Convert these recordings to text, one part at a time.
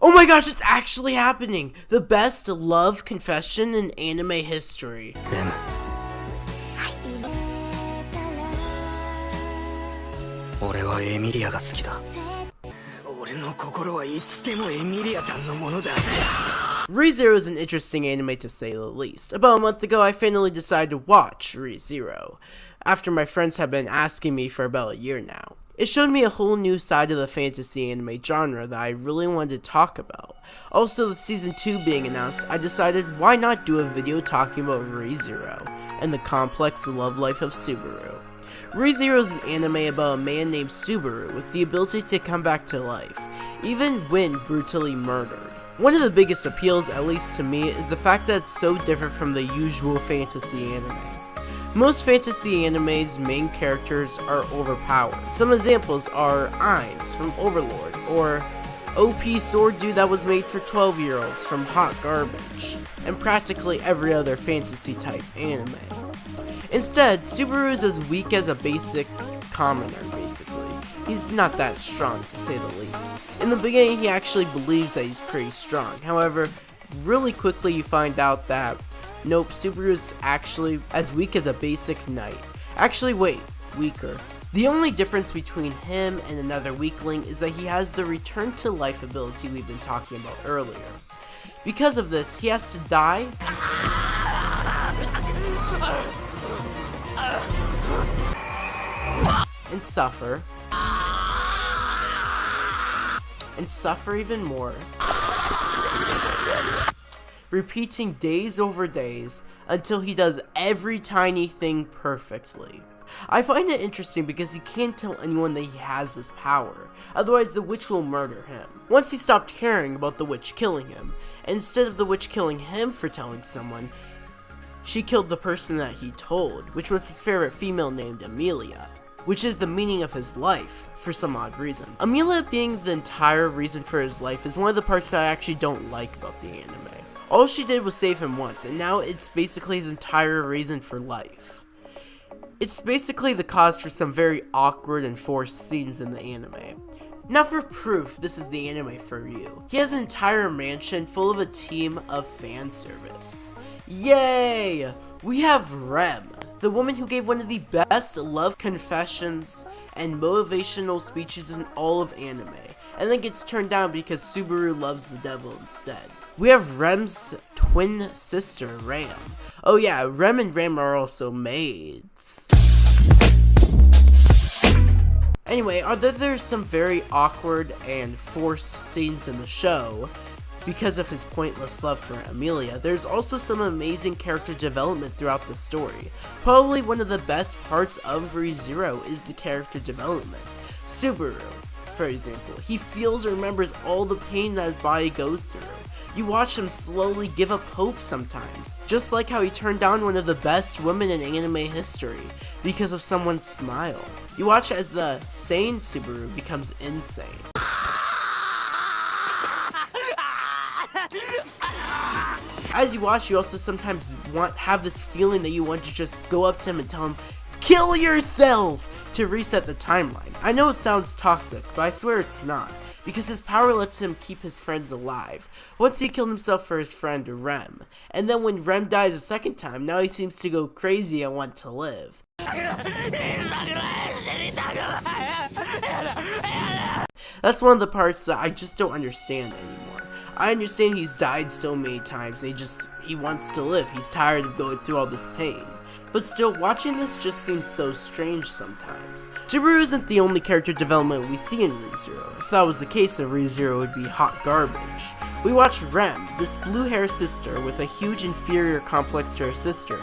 Oh my gosh, it's actually happening! The best love confession in anime history. Re:Zero is an interesting anime to say the least. About a month ago, I finally decided to watch Re:Zero, after my friends have been asking me for about a year now. It showed me a whole new side of the fantasy anime genre that I really wanted to talk about. Also, with season 2 being announced, I decided why not do a video talking about Re:Zero and the complex love life of Subaru. Re:Zero is an anime about a man named Subaru with the ability to come back to life, even when brutally murdered. One of the biggest appeals, at least to me, is the fact that it's so different from the usual fantasy anime. Most fantasy anime's main characters are overpowered. Some examples are Ainz from Overlord, or OP sword dude that was made for 12-year-olds from Hot Garbage, and practically every other fantasy type anime. Instead, Subaru is as weak as a basic commoner, basically. He's not that strong, to say the least. In the beginning, he actually believes that he's pretty strong. However, really quickly you find out that nope, Subaru is actually as weak as a basic knight. Actually, wait, weaker. The only difference between him and another weakling is that he has the return to life ability we've been talking about earlier. Because of this, he has to die and suffer even more, repeating days over days until he does every tiny thing perfectly. I find it interesting because he can't tell anyone that he has this power, otherwise the witch will murder him. Once he stopped caring about the witch killing him, and instead of the witch killing him for telling someone, she killed the person that he told, which was his favorite female named Amelia, which is the meaning of his life, for some odd reason. Amelia being the entire reason for his life is one of the parts that I actually don't like about the anime. All she did was save him once, and now it's basically his entire reason for life. It's basically the cause for some very awkward and forced scenes in the anime. Now for proof, this is the anime for you. He has an entire mansion full of a team of fan service. Yay! We have Rem, the woman who gave one of the best love confessions and motivational speeches in all of anime, and then gets turned down because Subaru loves the devil instead. We have Rem's twin sister, Ram. Oh yeah, Rem and Ram are also maids. Anyway, although there's some very awkward and forced scenes in the show because of his pointless love for Amelia, there's also some amazing character development throughout the story. Probably one of the best parts of Re:Zero is the character development. Subaru, for example, he feels and remembers all the pain that his body goes through. You watch him slowly give up hope sometimes, just like how he turned down one of the best women in anime history because of someone's smile. You watch as the sane Subaru becomes insane. As you watch, you also sometimes have this feeling that you want to just go up to him and tell him, "Kill yourself!" to reset the timeline. I know it sounds toxic, but I swear it's not, because his power lets him keep his friends alive. Once he killed himself for his friend Rem, and then when Rem dies a second time, now he seems to go crazy and want to live. That's one of the parts that I just don't understand anymore. I understand he's died so many times, and he wants to live. He's tired of going through all this pain. But still, watching this just seems so strange sometimes. Subaru isn't the only character development we see in Re:Zero. If that was the case, then Re:Zero would be hot garbage. We watch Rem, this blue-haired sister with a huge inferior complex to her sister,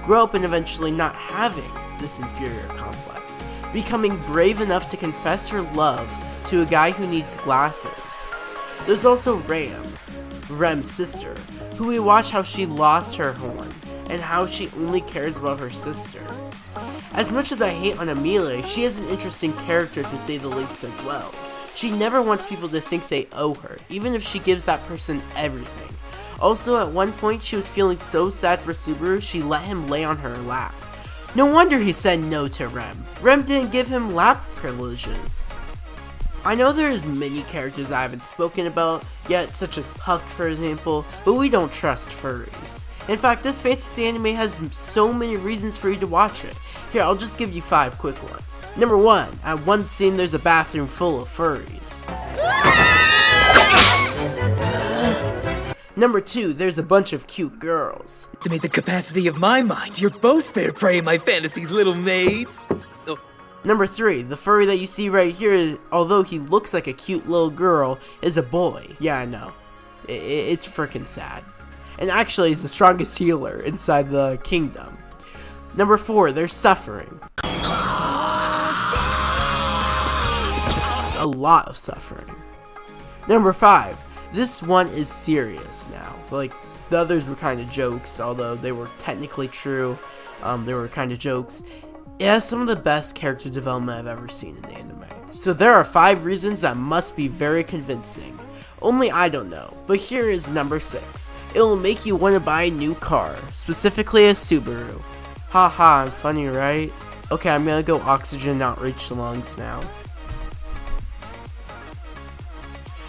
grow up and eventually not having this inferior complex, becoming brave enough to confess her love to a guy who needs glasses. There's also Ram, Rem's sister, who we watch how she lost her horn, and how she only cares about her sister. As much as I hate on Amelia, she is an interesting character to say the least as well. She never wants people to think they owe her, even if she gives that person everything. Also, at one point, she was feeling so sad for Subaru, she let him lay on her lap. No wonder he said no to Rem. Rem didn't give him lap privileges. I know there's many characters I haven't spoken about yet, such as Puck for example, but we don't trust furries. In fact, this fantasy anime has so many reasons for you to watch it. Here, I'll just give you 5 quick ones. Number 1, at one scene there's a bathroom full of furries. Number 2, there's a bunch of cute girls. Estimate the capacity of my mind. You're both fair prey in my fantasies, little maids. Number 3, the furry that you see right here, although he looks like a cute little girl, is a boy. Yeah, I know. It's freaking sad. And actually, he's the strongest healer inside the kingdom. Number 4, there's suffering. A lot of suffering. Number 5, this one is serious now. Like, the others were kind of jokes, although they were technically true. They were kind of jokes. It has some of the best character development I've ever seen in anime. So there are 5 reasons that must be very convincing. Only I don't know, but here is number 6. It will make you want to buy a new car, specifically a Subaru. Haha, I'm funny, right? Okay, I'm gonna go oxygen, not reach the lungs now.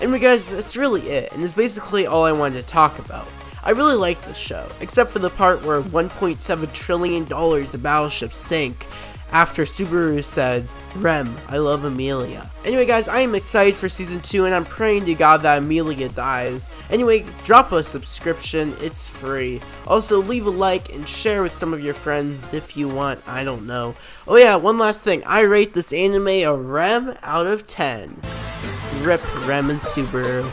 Anyway guys, that's really it, and it's basically all I wanted to talk about. I really like this show, except for the part where $1.7 trillion of battleships sank after Subaru said, "Rem, I love Amelia." Anyway guys, I am excited for season 2 and I'm praying to God that Amelia dies. Anyway, drop a subscription, it's free. Also, leave a like and share with some of your friends if you want, I don't know. Oh yeah, one last thing, I rate this anime a Rem out of 10. Rip Rem and Subaru.